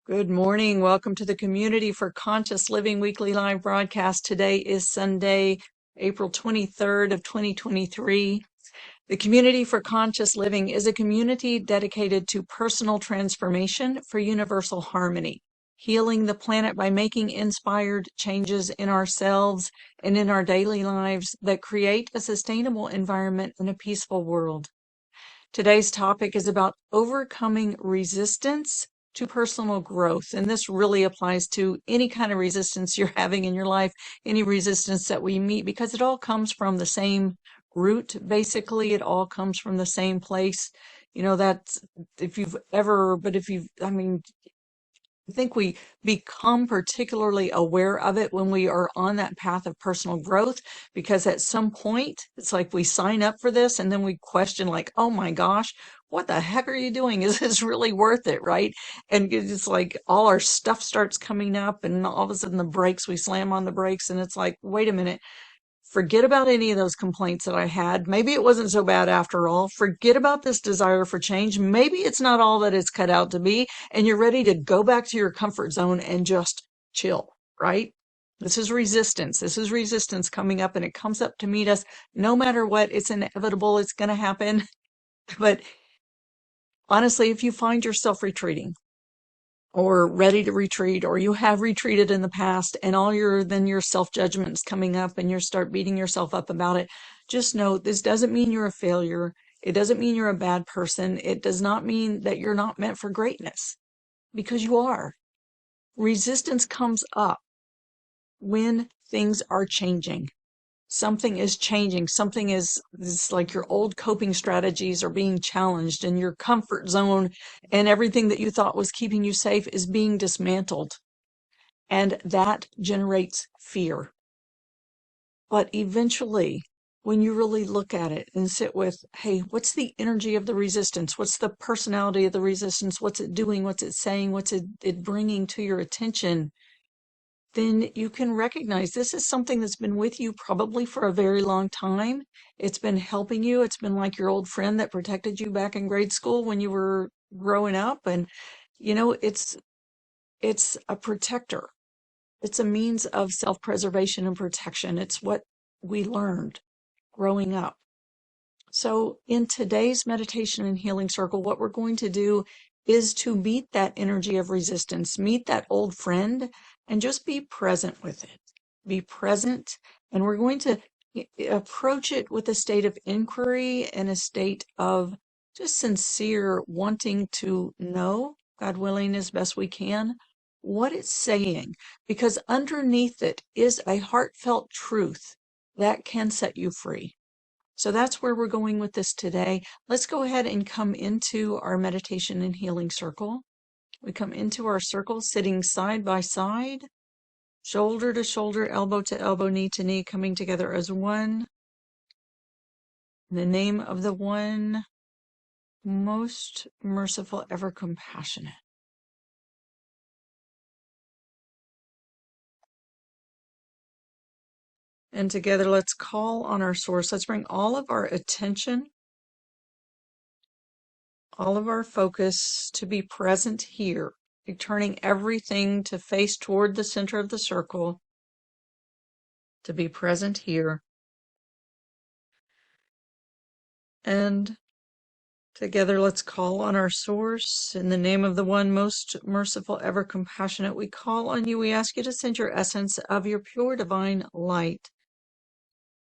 Good morning. Welcome to the Community for Conscious Living weekly live broadcast. Today is Sunday, April 23rd of 2023. The Community for Conscious Living is a community dedicated to personal transformation for universal harmony, healing the planet by making inspired changes in ourselves and in our daily lives that create a sustainable environment and a peaceful world. Today's topic is about overcoming resistance to personal growth. And this really applies to any kind of resistance you're having in your life, any resistance that we meet, because it all comes from the same root. Basically, it all comes from the same place. That's I think we become particularly aware of it when we are on that path of personal growth, because at some point it's like we sign up for this and then we question, like, oh my gosh, what the heck are you doing? Is this really worth it? Right? And it's like all our stuff starts coming up and all of a sudden we slam on the brakes and it's like, wait a minute. Forget about any of those complaints that I had. Maybe it wasn't so bad after all. Forget about this desire for change. Maybe it's not all that it's cut out to be, and you're ready to go back to your comfort zone and just chill, right? This is resistance. This is resistance coming up, and it comes up to meet us no matter what. It's inevitable. It's going to happen. But honestly, if you find yourself retreating, or ready to retreat, or you have retreated in the past and your self-judgment's coming up and you start beating yourself up about it, just know this doesn't mean you're a failure. It doesn't mean you're a bad person. It does not mean that you're not meant for greatness, because you are. Resistance comes up when things are changing. Something is changing. Something is like your old coping strategies are being challenged, and your comfort zone and everything that you thought was keeping you safe is being dismantled. And that generates fear. But eventually, when you really look at it and sit with, hey, what's the energy of the resistance? What's the personality of the resistance? What's it doing? What's it saying? What's it bringing to your attention? Then you can recognize this is something that's been with you probably for a very long time. It's been helping you. It's been like your old friend that protected you back in grade school when you were growing up. And, it's a protector. It's a means of self-preservation and protection. It's what we learned growing up. So in today's meditation and healing circle, what we're going to do is to meet that energy of resistance, meet that old friend, and just be present with it. Be present, and we're going to approach it with a state of inquiry and a state of just sincere wanting to know, God willing, as best we can, what it's saying, because underneath it is a heartfelt truth that can set you free. So that's where we're going with this today. Let's go ahead and come into our meditation and healing circle. We come into our circle sitting side by side, shoulder to shoulder, elbow to elbow, knee to knee, coming together as one. In the name of the one most merciful, ever compassionate. And together, let's call on our source. Let's bring all of our attention, all of our focus to be present here, turning everything to face toward the center of the circle, to be present here. And together, let's call on our source. In the name of the one most merciful, ever compassionate, we call on you. We ask you to send your essence of your pure divine light.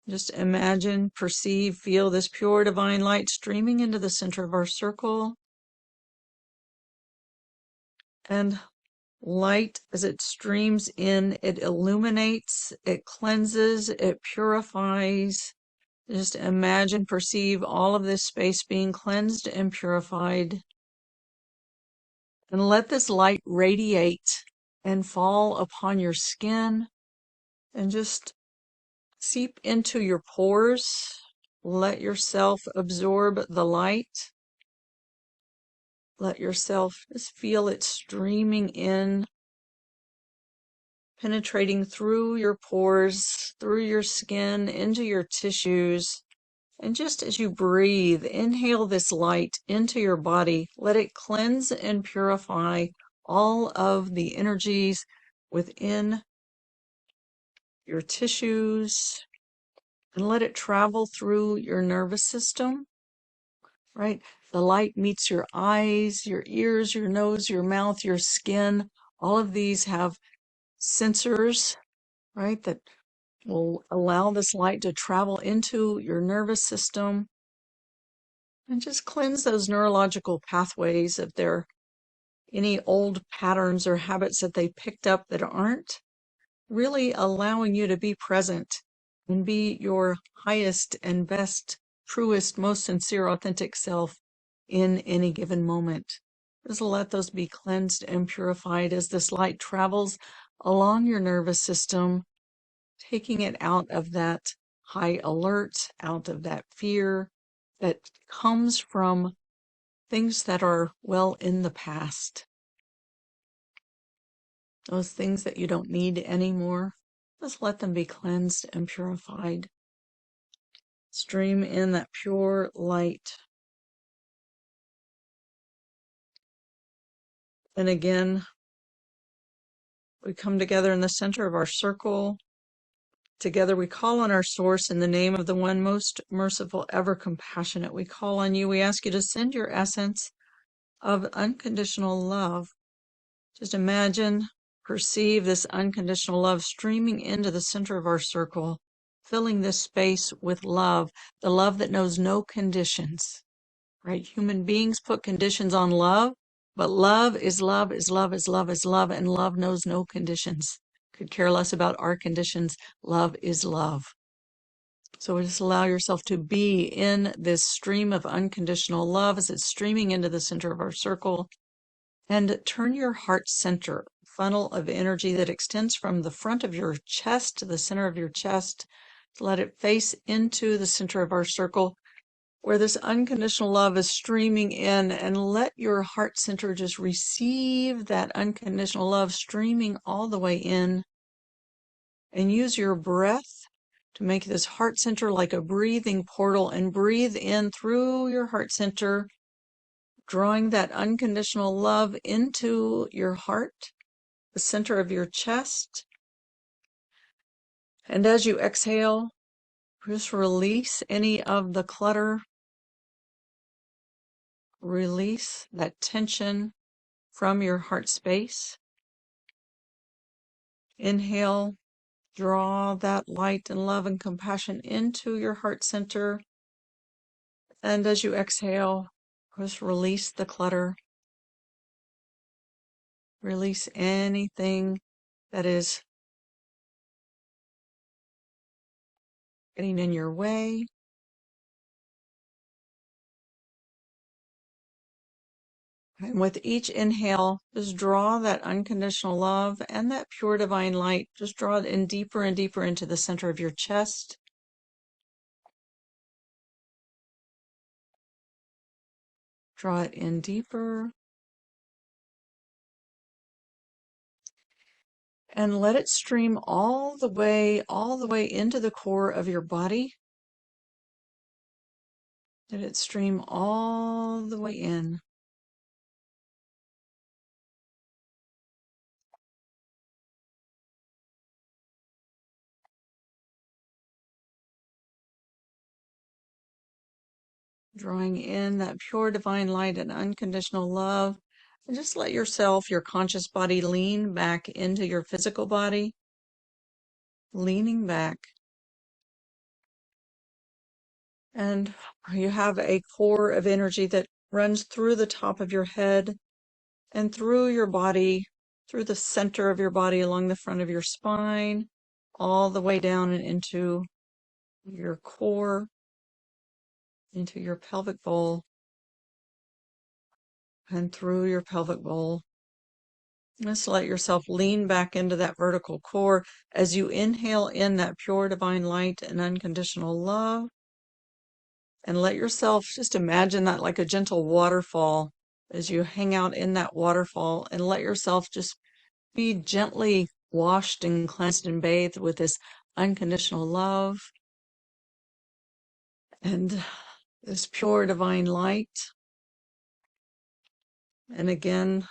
Just imagine, perceive, feel this pure divine light streaming into the center of our circle. And light, as it streams in, it illuminates, it cleanses, it purifies. Just imagine, perceive all of this space being cleansed and purified. And let this light radiate and fall upon your skin and just seep into your pores. Let yourself absorb the light. Let yourself just feel it streaming in, penetrating through your pores, through your skin, into your tissues. And just as you breathe, inhale this light into your body. Let it cleanse and purify all of the energies within your tissues and let it travel through your nervous system, right? The light meets your eyes, your ears, your nose, your mouth, your skin. All of these have sensors, right, that will allow this light to travel into your nervous system and just cleanse those neurological pathways if there are any old patterns or habits that they picked up that aren't really allowing you to be present and be your highest and best, truest, most sincere, authentic self in any given moment. Just let those be cleansed and purified as this light travels along your nervous system, taking it out of that high alert, out of that fear that comes from things that are well in the past. Those things that you don't need anymore, just let them be cleansed and purified. Stream in that pure light. And again, we come together in the center of our circle. Together we call on our source in the name of the one most merciful, ever compassionate. We call on you. We ask you to send your essence of unconditional love. Just imagine, perceive this unconditional love streaming into the center of our circle, filling this space with love, the love that knows no conditions, right? Human beings put conditions on love, but love is love is love is love is love, and love knows no conditions. Could care less about our conditions. Love is love. So just allow yourself to be in this stream of unconditional love as it's streaming into the center of our circle. And turn your heart center, funnel of energy that extends from the front of your chest to the center of your chest. Let it face into the center of our circle where this unconditional love is streaming in, and let your heart center just receive that unconditional love streaming all the way in. And use your breath to make this heart center like a breathing portal, and breathe in through your heart center, drawing that unconditional love into your heart, the center of your chest. And as you exhale, just release any of the clutter, release that tension from your heart space. Inhale, draw that light and love and compassion into your heart center. And as you exhale, just release the clutter. Release anything that is getting in your way. And with each inhale, just draw that unconditional love and that pure divine light. Just draw it in deeper and deeper into the center of your chest. Draw it in deeper. And let it stream all the way into the core of your body. Let it stream all the way in. Drawing in that pure divine light and unconditional love. And just let yourself, your conscious body, lean back into your physical body. Leaning back. And you have a core of energy that runs through the top of your head and through your body, through the center of your body, along the front of your spine, all the way down and into your core, into your pelvic bowl, and through your pelvic bowl. Just let yourself lean back into that vertical core as you inhale in that pure divine light and unconditional love. And let yourself just imagine that like a gentle waterfall as you hang out in that waterfall, and let yourself just be gently washed and cleansed and bathed with this unconditional love and this pure divine light. And again,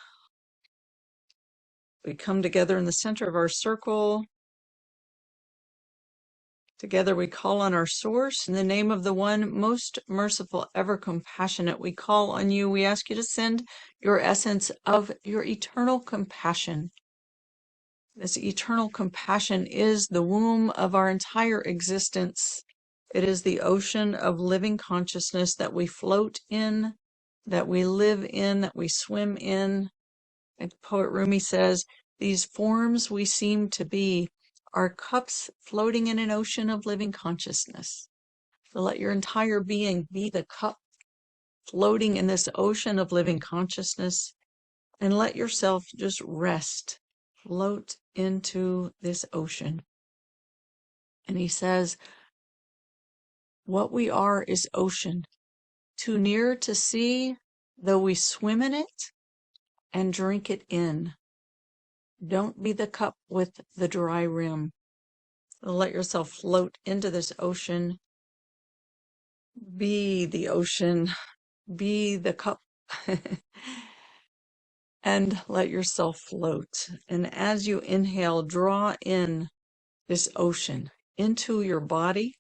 We come together in the center of our circle. Together we call on our source in the name of the one most merciful, ever compassionate. We call on you. We ask you to send your essence of your eternal compassion. This eternal compassion is the womb of our entire existence. It is the ocean of living consciousness that we float in, that we live in, that we swim in. And poet Rumi says, these forms we seem to be are cups floating in an ocean of living consciousness. So let your entire being be the cup floating in this ocean of living consciousness, and let yourself just rest, float into this ocean. And he says, what we are is ocean, too near to see, though we swim in it and drink it in. Don't be the cup with the dry rim. Let yourself float into this ocean. Be the ocean. Be the cup. And let yourself float. And as you inhale, draw in this ocean into your body,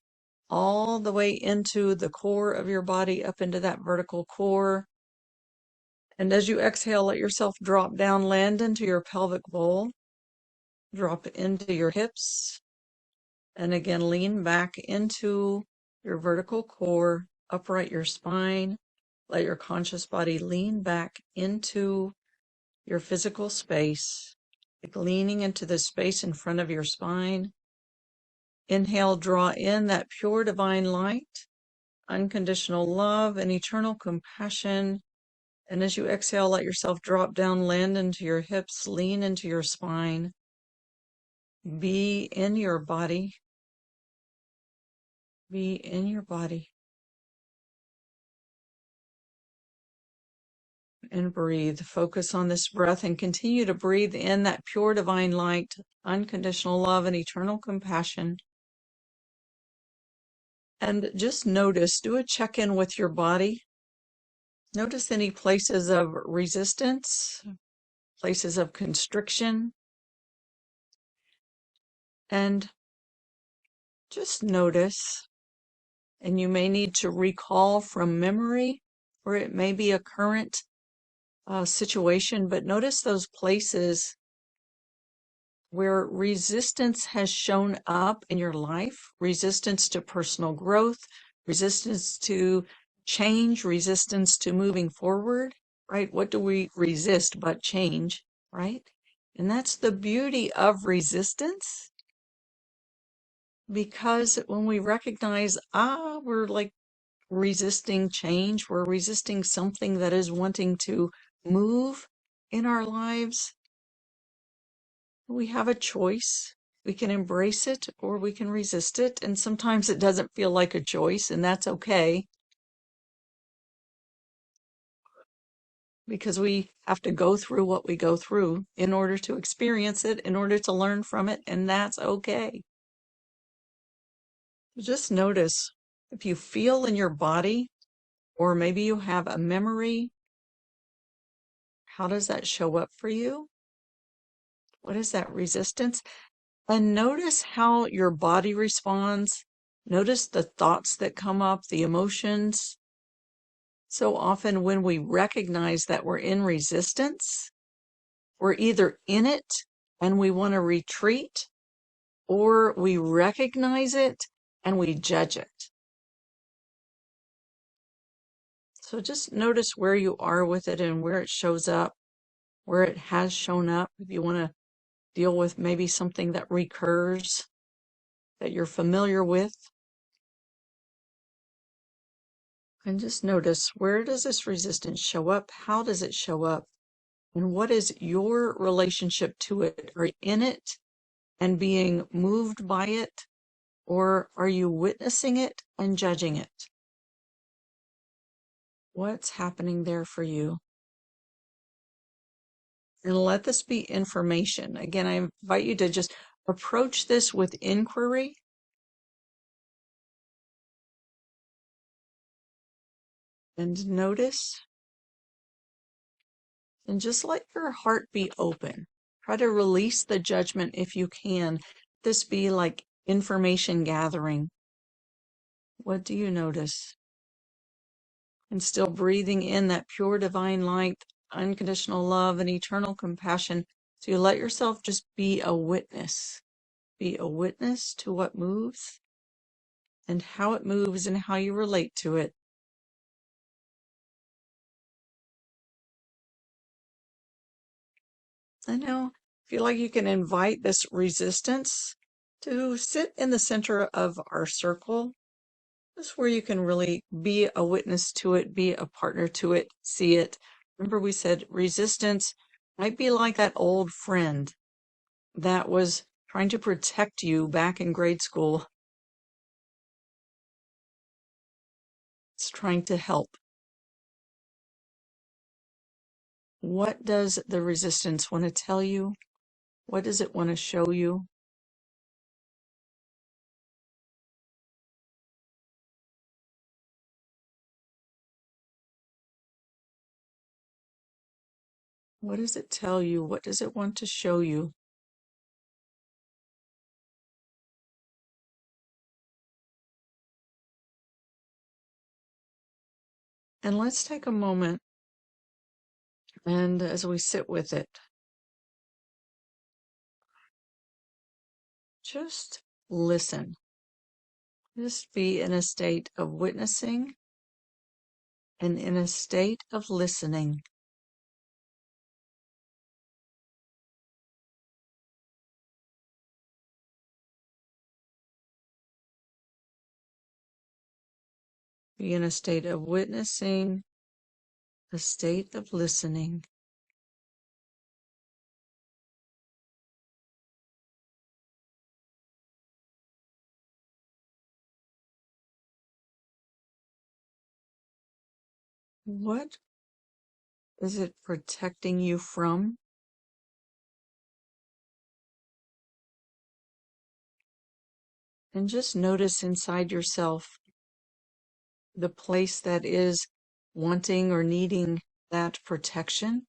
all the way into the core of your body, up into that vertical core. And as you exhale, let yourself drop down, land into your pelvic bowl, drop into your hips, and again, lean back into your vertical core, upright your spine, let your conscious body lean back into your physical space, like leaning into the space in front of your spine. Inhale, draw in that pure divine light, unconditional love, and eternal compassion. And as you exhale, let yourself drop down, land into your hips, lean into your spine. Be in your body. Be in your body. And breathe. Focus on this breath and continue to breathe in that pure divine light, unconditional love, and eternal compassion. And just notice, do a check-in with your body. Notice any places of resistance, places of constriction, and just notice. And you may need to recall from memory, or it may be a current situation, but notice those places where resistance has shown up in your life, resistance to personal growth, resistance to change, resistance to moving forward, right? What do we resist but change, right? And that's the beauty of resistance, because when we recognize, we're like resisting change, we're resisting something that is wanting to move in our lives, we have a choice. We can embrace it or we can resist it. And sometimes it doesn't feel like a choice, and that's okay, because we have to go through what we go through in order to experience it, in order to learn from it, and that's okay. Just notice if you feel in your body, or maybe you have a memory, how does that show up for you? What is that resistance? And notice how your body responds. Notice the thoughts that come up, the emotions. So often when we recognize that we're in resistance, we're either in it and we want to retreat, or we recognize it and we judge it. So just notice where you are with it and where it shows up, where it has shown up. If you want to deal with maybe something that recurs that you're familiar with, and just notice, where does this resistance show up? How does it show up? And what is your relationship to it? Are you in it and being moved by it, or are you witnessing it and judging it? What's happening there for you? And let this be information. Again, I invite you to just approach this with inquiry. And notice, and just let your heart be open. Try to release the judgment if you can. This be like information gathering. What do you notice? And still breathing in that pure divine light, unconditional love, and eternal compassion. So you let yourself just be a witness. Be a witness to what moves and how it moves and how you relate to it. And now feel like you can invite this resistance to sit in the center of our circle. This is where you can really be a witness to it, be a partner to it, see it. Remember, we said resistance might be like that old friend that was trying to protect you back in grade school. It's trying to help. What does the resistance want to tell you? What does it want to show you? What does it tell you? What does it want to show you? And let's take a moment, and as we sit with it, just listen. Just be in a state of witnessing and in a state of listening. Be in a state of witnessing, a state of listening. What is it protecting you from? And just notice inside yourself the place that is wanting or needing that protection,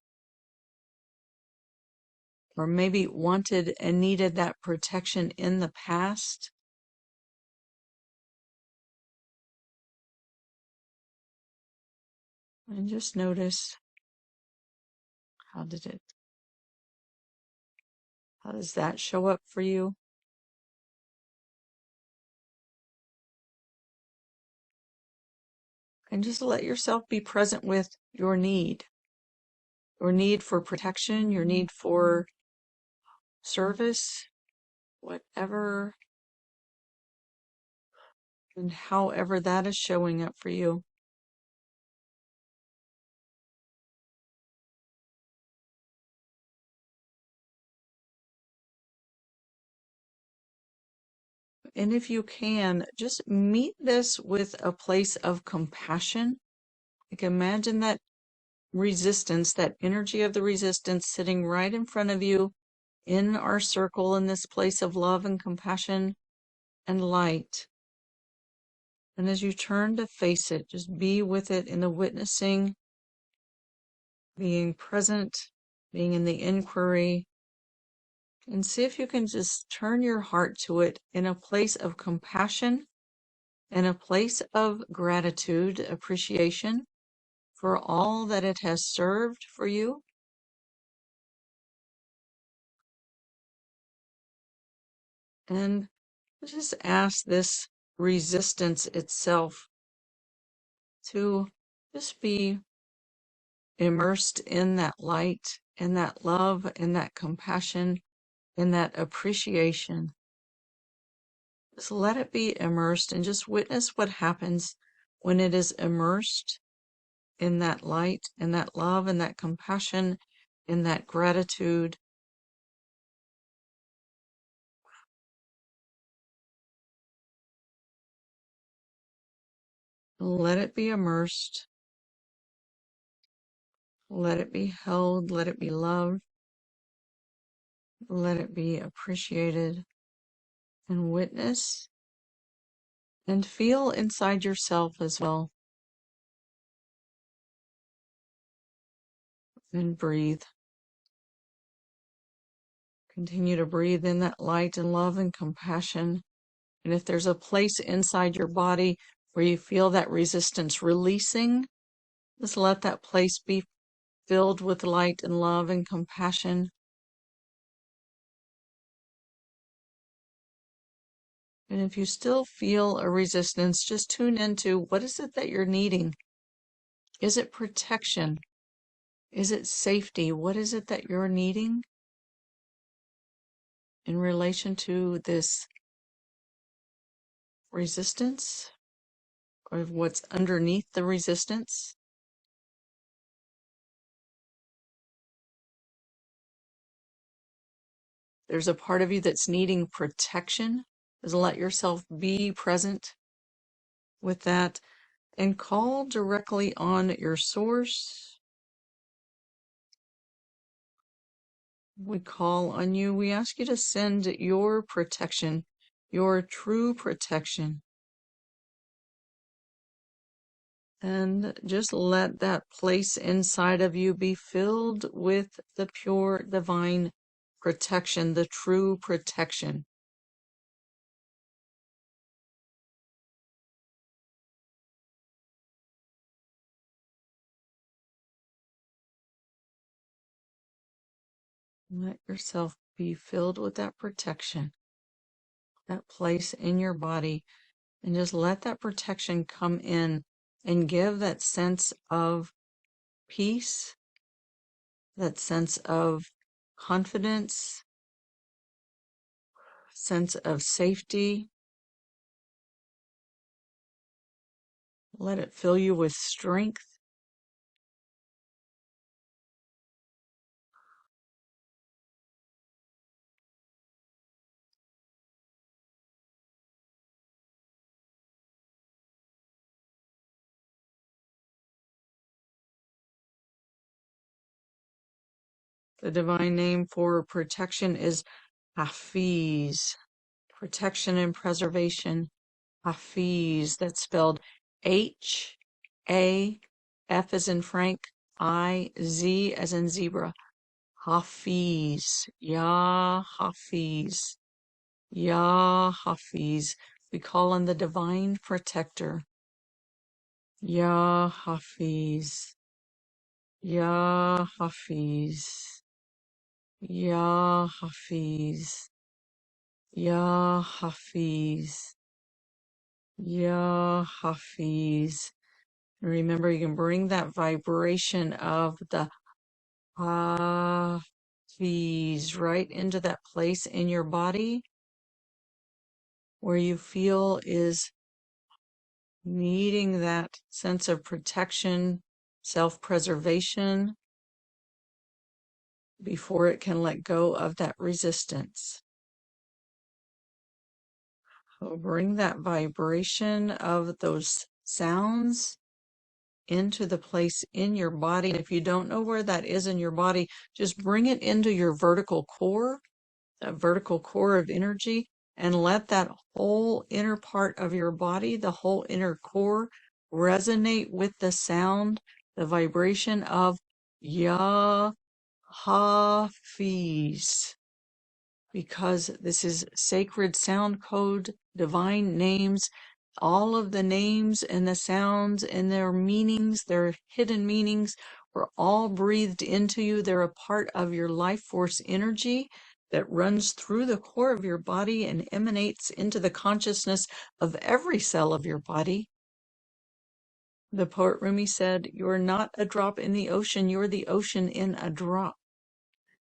or maybe wanted and needed that protection in the past. And just notice, how did it, how does that show up for you? And just let yourself be present with your need for protection, your need for service, whatever and however that is showing up for you. And if you can, just meet this with a place of compassion. Like imagine that resistance, that energy of the resistance sitting right in front of you in our circle in this place of love and compassion and light. And as you turn to face it, just be with it in the witnessing, being present, being in the inquiry, and see if you can just turn your heart to it in a place of compassion and a place of gratitude, appreciation for all that it has served for you. And just ask this resistance itself to just be immersed in that light, in that love, in that compassion, in that appreciation. Just let it be immersed and just witness what happens when it is immersed in that light, in that love, in that compassion, in that gratitude. Let it be immersed. Let it be held. Let it be loved. Let it be appreciated and witness and feel inside yourself as well. And breathe. Continue to breathe in that light and love and compassion. And if there's a place inside your body where you feel that resistance releasing, just let that place be filled with light and love and compassion. And if you still feel a resistance, just tune into what is it that you're needing? Is it protection? Is it safety? What is it that you're needing in relation to this resistance or what's underneath the resistance? There's a part of you that's needing protection. Just let yourself be present with that and call directly on your source. We call on you. We ask you to send your protection, your true protection. And just let that place inside of you be filled with the pure divine protection, the true protection. Let yourself be filled with that protection, that place in your body, and just let that protection come in and give that sense of peace, that sense of confidence, sense of safety. Let it fill you with strength. The divine name for protection is Hafiz, protection and preservation. Hafiz, that's spelled H-A, F as in Frank, I-Z as in zebra. Hafiz, Ya Hafiz, Ya Hafiz. We call on the divine protector. Ya Hafiz, Ya Hafiz, Ya Hafiz, Ya Hafiz, Ya Hafiz. Remember, you can bring that vibration of the Hafiz right into that place in your body where you feel is needing that sense of protection, self-preservation before it can let go of that resistance. So bring that vibration of those sounds into the place in your body. If you don't know where that is in your body, just bring it into your vertical core, that vertical core of energy, and let that whole inner part of your body, the whole inner core, resonate with the sound, the vibration of Ya Hafiz, because this is sacred sound code, divine names. All of the names and the sounds and their meanings, their hidden meanings, were all breathed into you. They're a part of your life force energy that runs through the core of your body and emanates into the consciousness of every cell of your body. The poet Rumi said, "You're not a drop in the ocean, you're the ocean in a drop."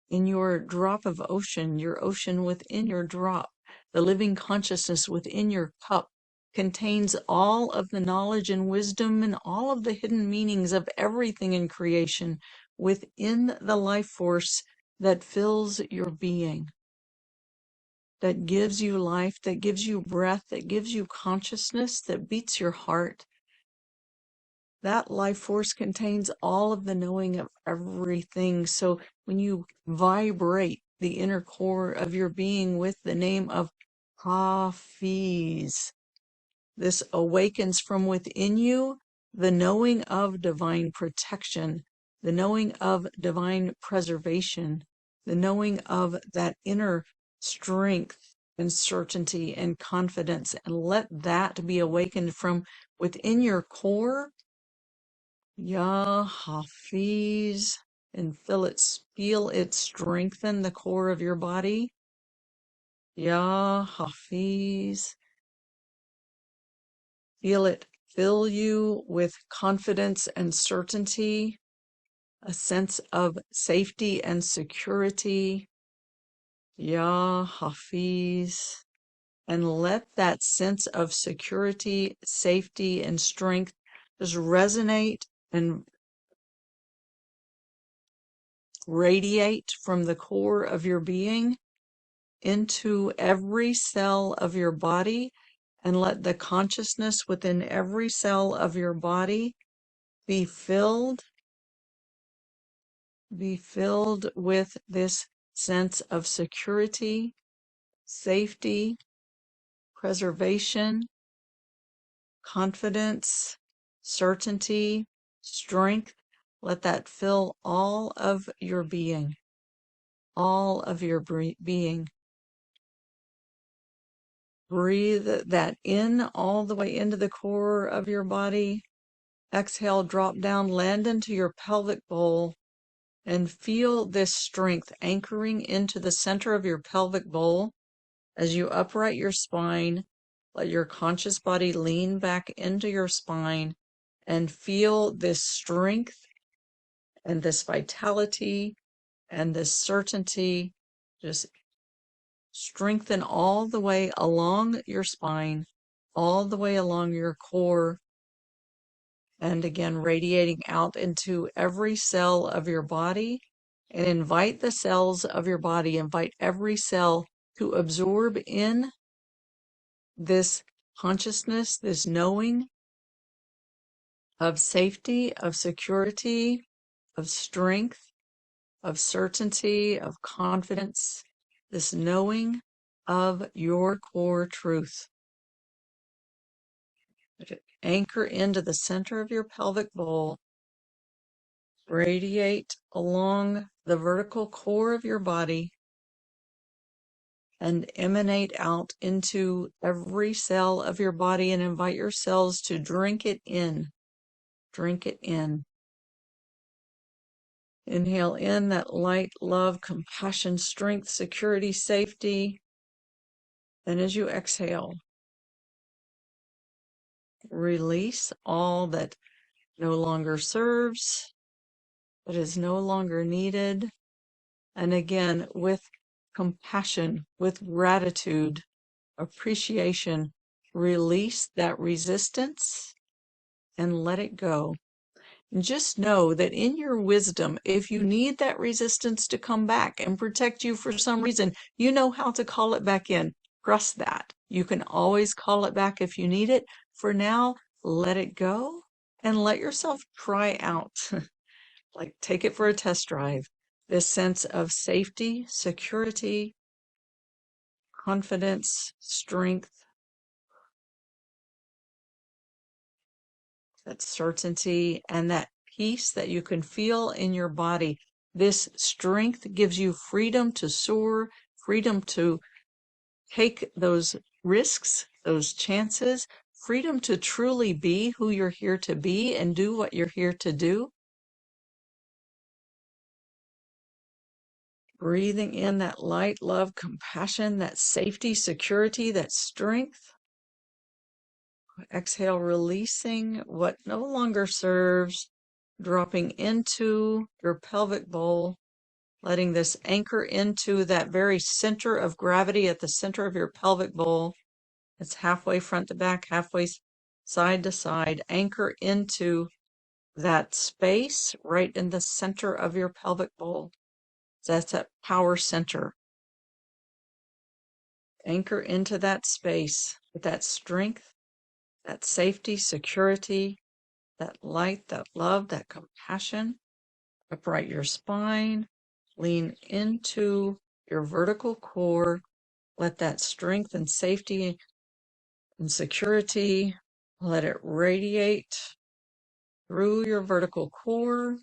In your drop of ocean, your ocean within your drop, the living consciousness within your cup contains all of the knowledge and wisdom and all of the hidden meanings of everything in creation within the life force that fills your being, that gives you life, that gives you breath, that gives you consciousness, that beats your heart. That life force contains all of the knowing of everything. So when you vibrate the inner core of your being with the name of Hafiz, this awakens from within you the knowing of divine protection, the knowing of divine preservation, the knowing of that inner strength and certainty and confidence, and let that be awakened from within your core. Ya Hafiz, and feel it strengthen the core of your body. Ya Hafiz, feel it fill you with confidence and certainty, a sense of safety and security. Ya Hafiz, and let that sense of security, safety, and strength just resonate and radiate from the core of your being into every cell of your body, and let the consciousness within every cell of your body be filled with this sense of security, safety, preservation, confidence, certainty, strength. Let that fill all of your being, all of your being. Breathe that in all the way into the core of your body. Exhale, drop down, land into your pelvic bowl, and feel this strength anchoring into the center of your pelvic bowl. As you upright your spine, let your conscious body lean back into your spine and feel this strength and this vitality and this certainty just strengthen all the way along your spine, all the way along your core, and again radiating out into every cell of your body. And invite the cells of your body, invite every cell to absorb in this consciousness, this knowing of safety, of security, of strength, of certainty, of confidence, this knowing of your core truth. Anchor into the center of your pelvic bowl, radiate along the vertical core of your body, and emanate out into every cell of your body, and invite your cells to drink it in. Drink it in. Inhale in that light, love, compassion, strength, security, safety. And as you exhale, release all that no longer serves, that is no longer needed. And again, with compassion, with gratitude, appreciation, release that resistance and let it go. And just know that in your wisdom, if you need that resistance to come back and protect you for some reason, you know how to call it back in. Trust that. You can always call it back if you need it. For now, let it go and let yourself try out. Like take it for a test drive. This sense of safety, security, confidence, strength, that certainty, and that peace that you can feel in your body. This strength gives you freedom to soar, freedom to take those risks, those chances, freedom to truly be who you're here to be and do what you're here to do. Breathing in that light, love, compassion, that safety, security, that strength. Exhale, releasing what no longer serves, dropping into your pelvic bowl, letting this anchor into that very center of gravity at the center of your pelvic bowl. It's halfway front to back, halfway side to side. Anchor into that space right in the center of your pelvic bowl. That's that power center. Anchor into that space with that strength, that safety, security, that light, that love, that compassion. Upright your spine, lean into your vertical core. Let that strength and safety and security, let it radiate through your vertical core.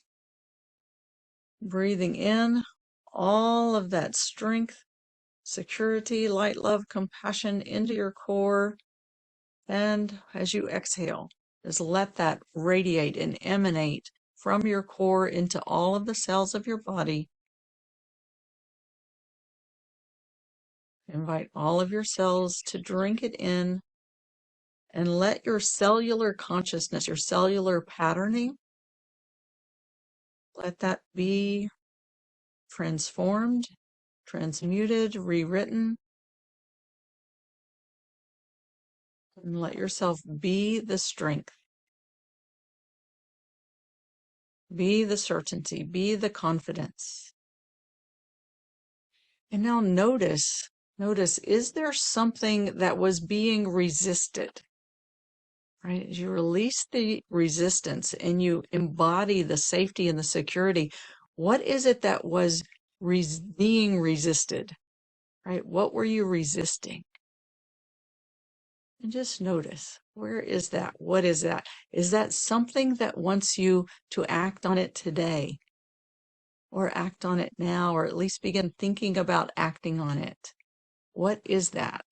Breathing in all of that strength, security, light, love, compassion into your core. And as you exhale, just let that radiate and emanate from your core into all of the cells of your body. Invite all of your cells to drink it in and let your cellular consciousness, your cellular patterning, let that be transformed, transmuted, rewritten, and let yourself be the strength, be the certainty, be the confidence. And now notice, is there something that was being resisted? Right? As you release the resistance and you embody the safety and the security, what is it that was being resisted? Right? What were you resisting? And just notice, where is that? What is that? Is that something that wants you to act on it today? Or act on it now, or at least begin thinking about acting on it? What is that?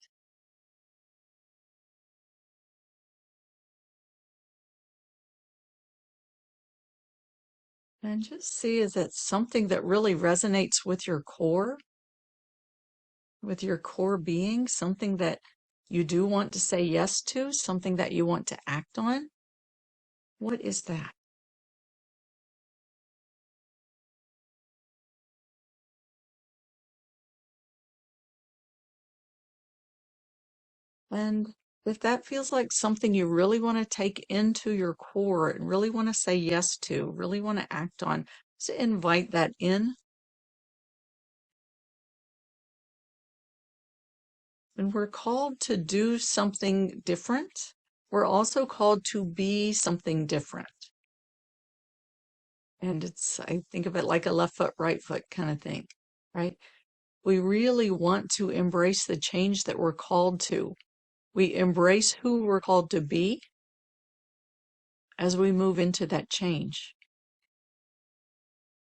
And just see, is it something that really resonates with your core being, something that you do want to say yes to, something that you want to act on? What is that? And if that feels like something you really want to take into your core and really want to say yes to, really want to act on, just invite that in. And we're called to do something different. We're also called to be something different. And I think of it like a left foot, right foot kind of thing, right? We really want to embrace the change that we're called to. We embrace who we're called to be as we move into that change.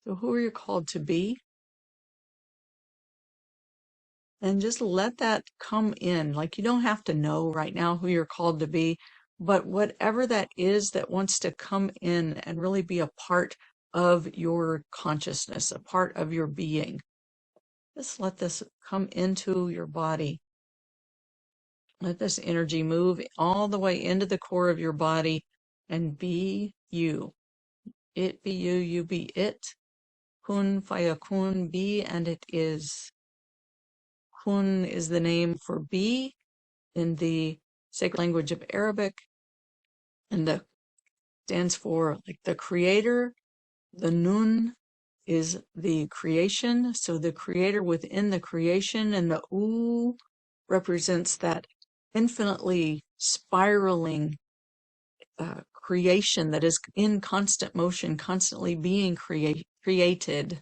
So who are you called to be? And just let that come in. Like, you don't have to know right now who you're called to be, but whatever that is that wants to come in and really be a part of your consciousness, a part of your being, just let this come into your body. Let this energy move all the way into the core of your body and be you. It be you, you be it. Kun fayakun, be and it is. Kun is the name for be in the sacred language of Arabic, and that stands for like the creator. The nun is the creation, so the creator within the creation, and the u represents that infinitely spiraling creation that is in constant motion, constantly being created,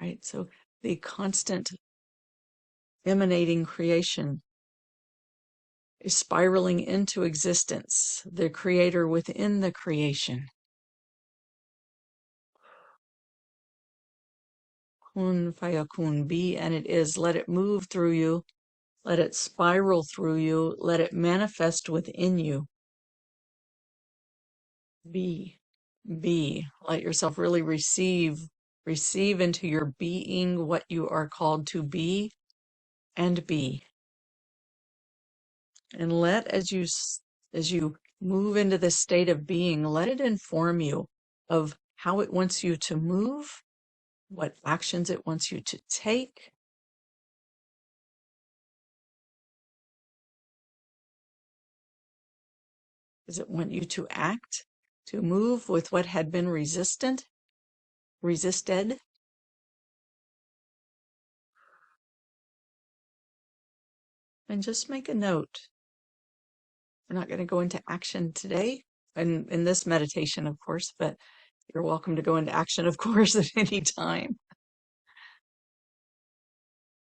right? So the constant emanating creation is spiraling into existence, the creator within the creation. Kun fayakun, be and it is. Let it move through you. Let it spiral through you. Let it manifest within you. Be. Let yourself really receive into your being what you are called to be and be. And let, as you move into this state of being, let it inform you of how it wants you to move, what actions it wants you to take. Does it want you to act, to move with what had been resisted? And just make a note. We're not going to go into action today, and in this meditation, of course, but you're welcome to go into action, of course, at any time.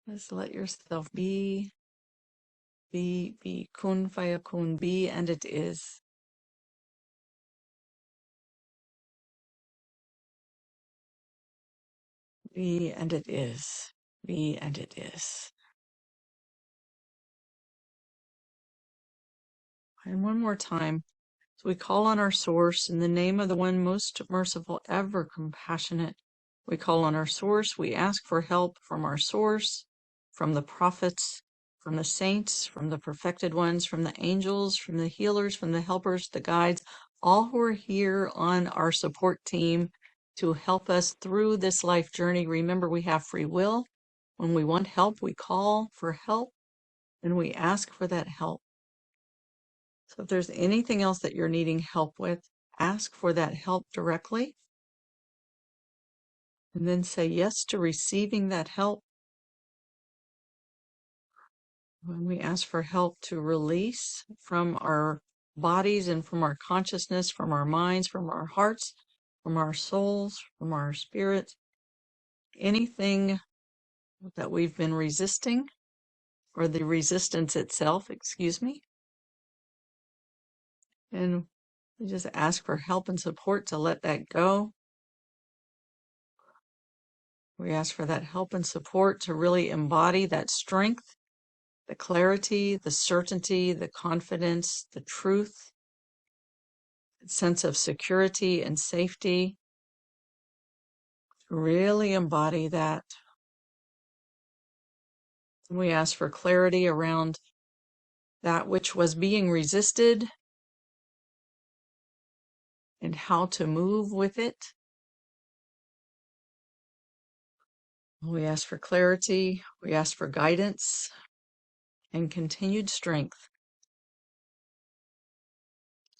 Just let yourself be, kun fayakun, be, and it is. Be and it is. Be and it is. And one more time. So we call on our source in the name of the one most merciful, ever compassionate. We call on our source. We ask for help from our source, from the prophets, from the saints, from the perfected ones, from the angels, from the healers, from the helpers, the guides, all who are here on our support team to help us through this life journey. Remember, we have free will. When we want help, we call for help and we ask for that help. So if there's anything else that you're needing help with, ask for that help directly and then say yes to receiving that help. When we ask for help to release from our bodies and from our consciousness, from our minds, from our hearts, from our souls, from our spirits, anything that we've been resisting, or the resistance itself, excuse me. And we just ask for help and support to let that go. We ask for that help and support to really embody that strength, the clarity, the certainty, the confidence, the truth, sense of security and safety. Really embody that. And we ask for clarity around that which was being resisted and how to move with it. We ask for clarity, we ask for guidance and continued strength.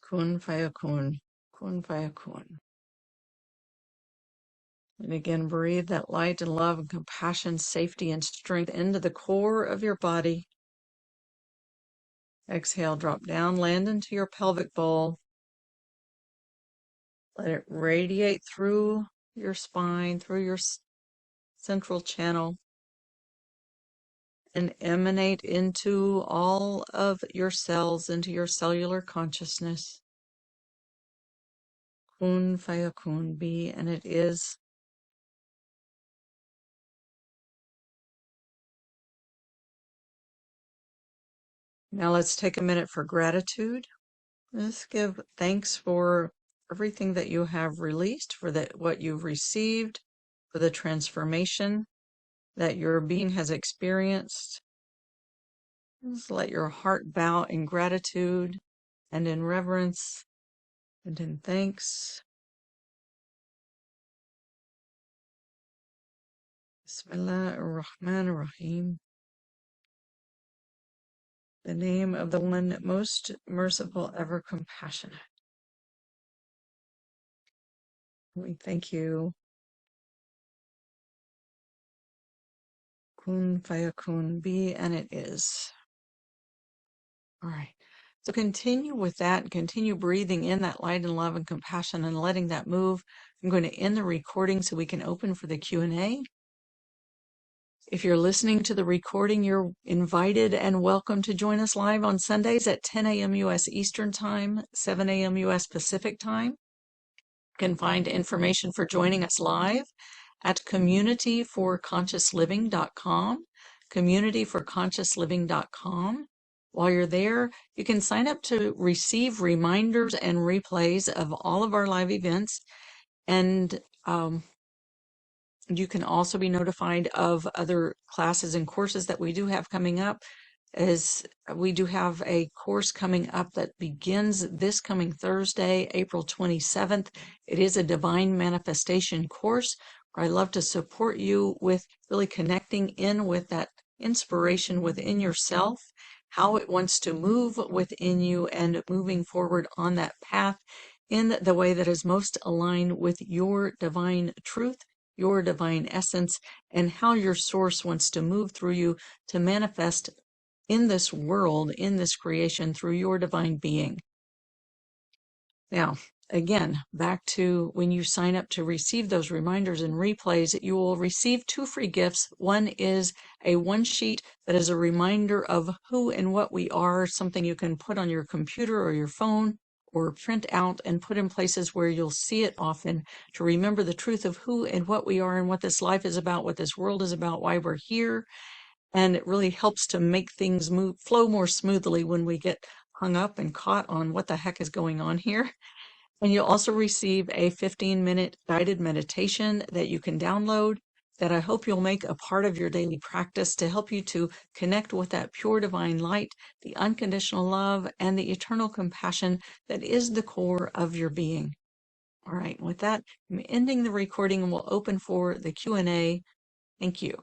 Kun fayakun, kun fayakun. And again, breathe that light and love and compassion, safety and strength into the core of your body. Exhale, drop down, land into your pelvic bowl. Let it radiate through your spine, through your central channel, and emanate into all of your cells, into your cellular consciousness. Kun fayakun, be and it is. Now let's take a minute for gratitude. Let's give thanks for everything that you have released, for what you've received, for the transformation that your being has experienced. Just let your heart bow in gratitude and in reverence and in thanks. Bismillah ar-Rahman ar-Rahim. The name of the one most merciful, ever compassionate. We thank you. Kun fayakun, be and it is. All right. So continue with that, continue breathing in that light and love and compassion and letting that move. I'm going to end the recording so we can open for the Q&A. If you're listening to the recording, you're invited and welcome to join us live on Sundays at 10 a.m. U.S. Eastern Time, 7 a.m. U.S. Pacific Time. You can find information for joining us live at communityforconsciousliving.com, communityforconsciousliving.com. While you're there, you can sign up to receive reminders and replays of all of our live events, and you can also be notified of other classes and courses that we do have coming up. As we do have a course coming up that begins this coming Thursday, April 27th. It is a divine manifestation course where I love to support you with really connecting in with that inspiration within yourself, how it wants to move within you, and moving forward on that path in the way that is most aligned with your divine truth, your divine essence, and how your source wants to move through you to manifest in this world, in this creation, through your divine being. Now, again, back to when you sign up to receive those reminders and replays, you will receive 2 free gifts. One is a one-sheet that is a reminder of who and what we are, something you can put on your computer or your phone, or print out and put in places where you'll see it often to remember the truth of who and what we are and what this life is about, what this world is about, why we're here. And it really helps to make things flow more smoothly when we get hung up and caught on what the heck is going on here. And you'll also receive a 15-minute guided meditation that you can download that I hope you'll make a part of your daily practice to help you to connect with that pure divine light, the unconditional love, and the eternal compassion that is the core of your being. All right, with that, I'm ending the recording and we'll open for the Q&A. Thank you.